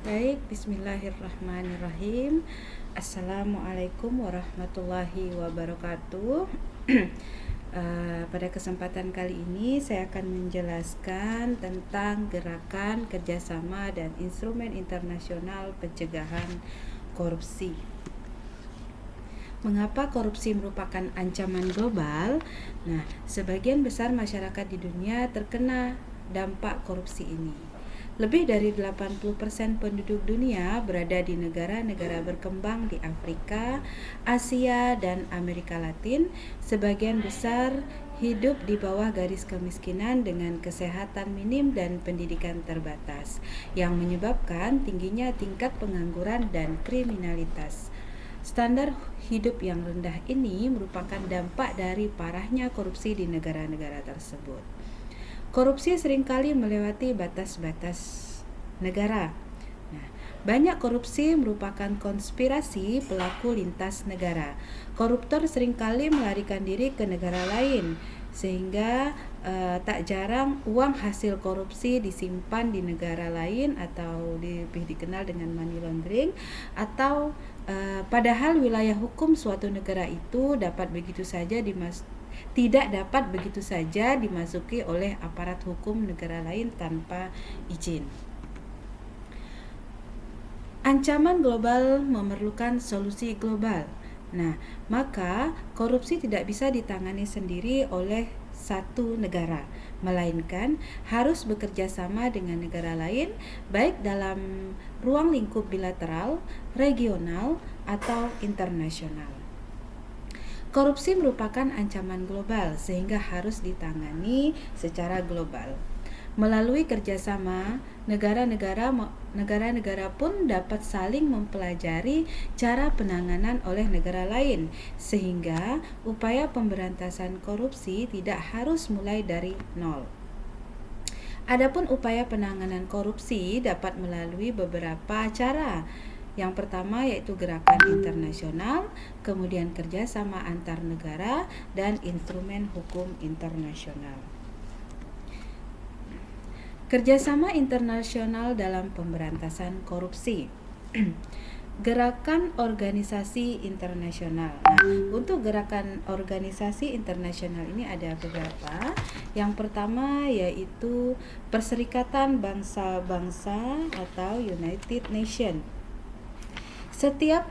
Baik, bismillahirrahmanirrahim. Assalamualaikum warahmatullahi wabarakatuh. Pada kesempatan kali ini saya akan menjelaskan tentang gerakan kerjasama dan instrumen internasional pencegahan korupsi. Mengapa korupsi merupakan ancaman global? Nah, sebagian besar masyarakat di dunia terkena dampak korupsi ini. Lebih dari 80% penduduk dunia berada di negara-negara berkembang di Afrika, Asia, dan Amerika Latin. Sebagian besar hidup di bawah garis kemiskinan dengan kesehatan minim dan pendidikan terbatas, yang menyebabkan tingginya tingkat pengangguran dan kriminalitas. Standar hidup yang rendah ini merupakan dampak dari parahnya korupsi di negara-negara tersebut. Korupsi seringkali melewati batas-batas negara. Nah, banyak korupsi merupakan konspirasi pelaku lintas negara. Koruptor seringkali melarikan diri ke negara lain, sehingga tak jarang uang hasil korupsi disimpan di negara lain atau lebih dikenal dengan money laundering, atau padahal wilayah hukum suatu negara itu tidak dapat begitu saja dimasuki oleh aparat hukum negara lain tanpa izin. Ancaman global memerlukan solusi global. Nah, maka korupsi tidak bisa ditangani sendiri oleh satu negara, melainkan harus bekerja sama dengan negara lain, baik dalam ruang lingkup bilateral, regional, atau internasional. Korupsi merupakan ancaman global sehingga harus ditangani secara global. Melalui kerjasama, negara-negara pun dapat saling mempelajari cara penanganan oleh negara lain, sehingga upaya pemberantasan korupsi tidak harus mulai dari nol. Adapun upaya penanganan korupsi dapat melalui beberapa cara. Yang pertama yaitu gerakan internasional, kemudian kerjasama antar negara, dan instrumen hukum internasional. Kerjasama internasional dalam pemberantasan korupsi. Gerakan organisasi internasional. Nah, untuk gerakan organisasi internasional ini ada beberapa. Yang pertama yaitu Perserikatan Bangsa-Bangsa atau United Nations. Setiap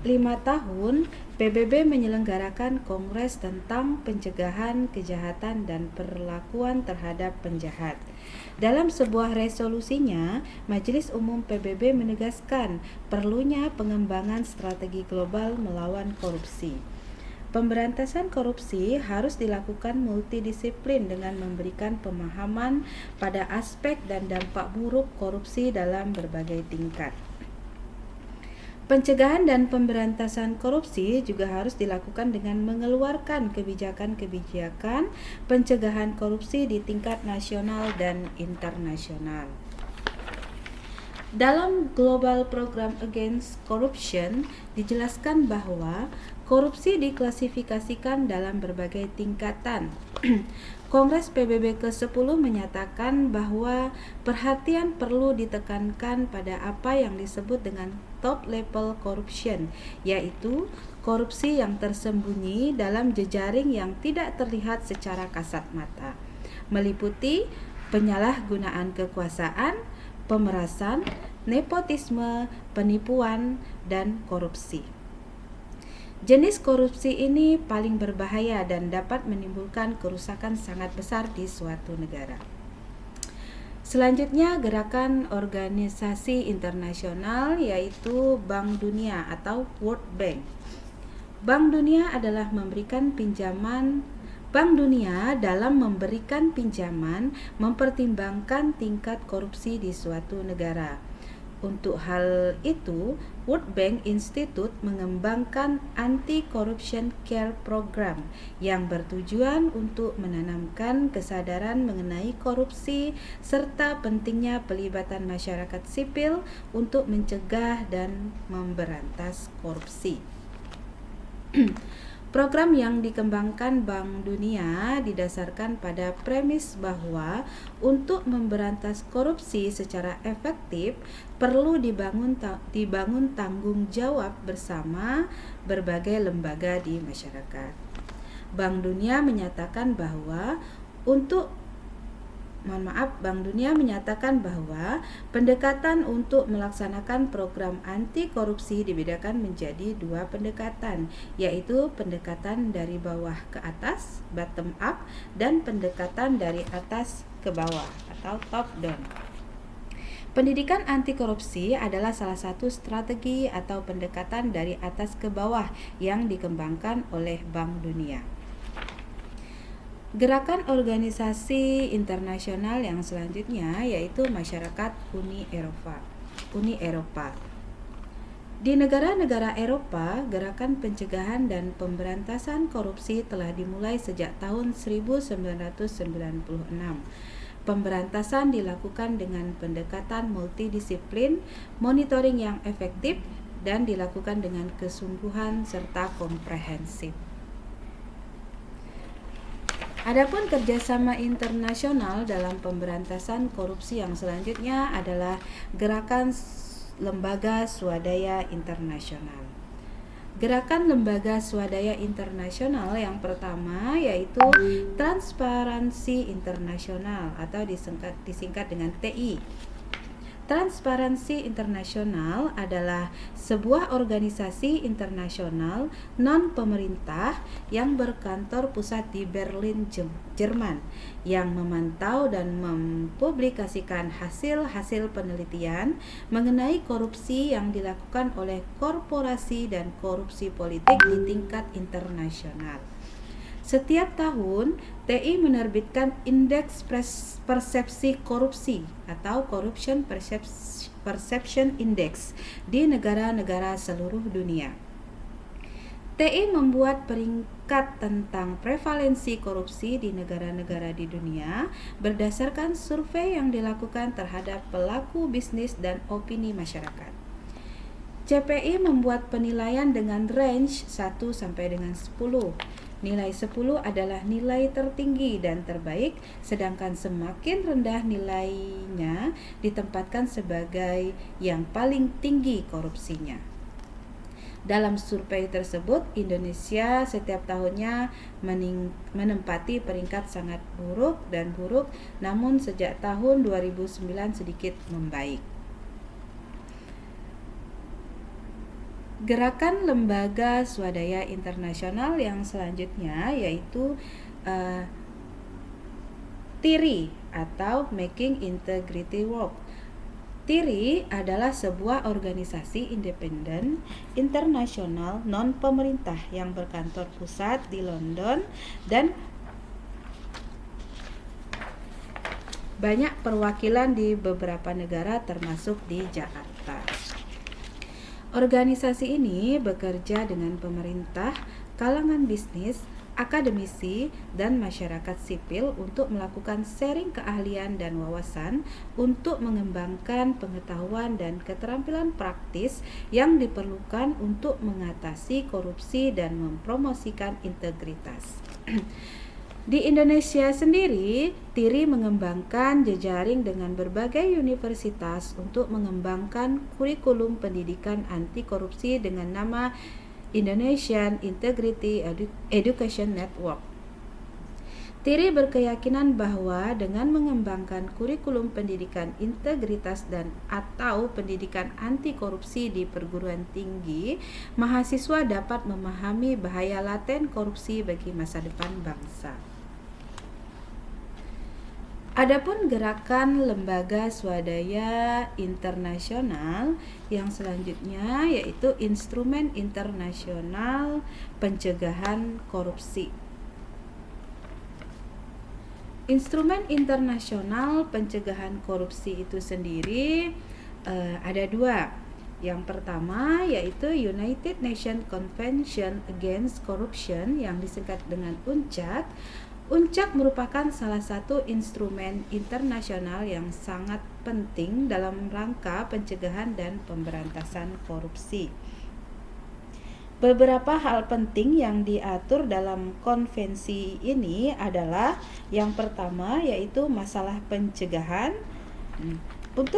5 tahun, PBB menyelenggarakan kongres tentang pencegahan kejahatan dan perlakuan terhadap penjahat. Dalam sebuah resolusinya, Majelis Umum PBB menegaskan perlunya pengembangan strategi global melawan korupsi. Pemberantasan korupsi harus dilakukan multidisiplin dengan memberikan pemahaman pada aspek dan dampak buruk korupsi dalam berbagai tingkat. Pencegahan dan pemberantasan korupsi juga harus dilakukan dengan mengeluarkan kebijakan-kebijakan pencegahan korupsi di tingkat nasional dan internasional. Dalam Global Program Against Corruption dijelaskan bahwa korupsi diklasifikasikan dalam berbagai tingkatan. Kongres PBB ke-10 menyatakan bahwa perhatian perlu ditekankan pada apa yang disebut dengan top level corruption, yaitu korupsi yang tersembunyi dalam jejaring yang tidak terlihat secara kasat mata, meliputi penyalahgunaan kekuasaan, pemerasan, nepotisme, penipuan, dan korupsi. Jenis korupsi ini paling berbahaya dan dapat menimbulkan kerusakan sangat besar di suatu negara. Selanjutnya, gerakan organisasi internasional yaitu Bank Dunia atau World Bank. Bank Dunia dalam memberikan pinjaman mempertimbangkan tingkat korupsi di suatu negara. Untuk hal itu, World Bank Institute mengembangkan Anti-Corruption Care Program yang bertujuan untuk menanamkan kesadaran mengenai korupsi serta pentingnya pelibatan masyarakat sipil untuk mencegah dan memberantas korupsi. Program yang dikembangkan Bank Dunia didasarkan pada premis bahwa untuk memberantas korupsi secara efektif perlu dibangun tanggung jawab bersama berbagai lembaga di masyarakat. Bank Dunia menyatakan bahwa Bank Dunia menyatakan bahwa pendekatan untuk melaksanakan program anti korupsi dibedakan menjadi dua pendekatan, yaitu pendekatan dari bawah ke atas, bottom up, dan pendekatan dari atas ke bawah atau top down. Pendidikan anti korupsi adalah salah satu strategi atau pendekatan dari atas ke bawah yang dikembangkan oleh Bank Dunia. Gerakan organisasi internasional yang selanjutnya yaitu masyarakat Uni Eropa. Di negara-negara Eropa, gerakan pencegahan dan pemberantasan korupsi telah dimulai sejak tahun 1996. Pemberantasan dilakukan dengan pendekatan multidisiplin, monitoring yang efektif, dan dilakukan dengan kesungguhan serta komprehensif. Adapun kerjasama internasional dalam pemberantasan korupsi yang selanjutnya adalah gerakan lembaga swadaya internasional. Gerakan lembaga swadaya internasional yang pertama yaitu Transparansi Internasional atau disingkat dengan TI. Transparansi Internasional adalah sebuah organisasi internasional non-pemerintah yang berkantor pusat di Berlin, Jerman, yang memantau dan mempublikasikan hasil-hasil penelitian mengenai korupsi yang dilakukan oleh korporasi dan korupsi politik di tingkat internasional. Setiap tahun, TI menerbitkan Indeks Persepsi Korupsi atau Corruption Perception Index di negara-negara seluruh dunia. TI membuat peringkat tentang prevalensi korupsi di negara-negara di dunia berdasarkan survei yang dilakukan terhadap pelaku bisnis dan opini masyarakat. CPI membuat penilaian dengan range 1 sampai dengan 10. Nilai 10 adalah nilai tertinggi dan terbaik, sedangkan semakin rendah nilainya ditempatkan sebagai yang paling tinggi korupsinya. Dalam survei tersebut, Indonesia setiap tahunnya menempati peringkat sangat buruk, namun sejak tahun 2009 sedikit membaik. Gerakan lembaga swadaya internasional yang selanjutnya yaitu TIRI atau Making Integrity Work. TIRI adalah sebuah organisasi independen internasional non-pemerintah yang berkantor pusat di London dan banyak perwakilan di beberapa negara termasuk di Jakarta. Organisasi ini bekerja dengan pemerintah, kalangan bisnis, akademisi, dan masyarakat sipil untuk melakukan sharing keahlian dan wawasan untuk mengembangkan pengetahuan dan keterampilan praktis yang diperlukan untuk mengatasi korupsi dan mempromosikan integritas. Di Indonesia sendiri, TIRI mengembangkan jejaring dengan berbagai universitas untuk mengembangkan kurikulum pendidikan anti korupsi dengan nama Indonesian Integrity Education Network. TIRI berkeyakinan bahwa dengan mengembangkan kurikulum pendidikan integritas dan atau pendidikan anti korupsi di perguruan tinggi, mahasiswa dapat memahami bahaya laten korupsi bagi masa depan bangsa. Adapun gerakan lembaga swadaya internasional yang selanjutnya yaitu Instrumen Internasional Pencegahan Korupsi. Instrumen Internasional Pencegahan Korupsi itu sendiri ada dua. Yang pertama yaitu United Nations Convention Against Corruption yang disingkat dengan UNCAC. UNCAC merupakan salah satu instrumen internasional yang sangat penting dalam rangka pencegahan dan pemberantasan korupsi. Beberapa hal penting yang diatur dalam konvensi ini adalah yang pertama yaitu masalah pencegahan. Untuk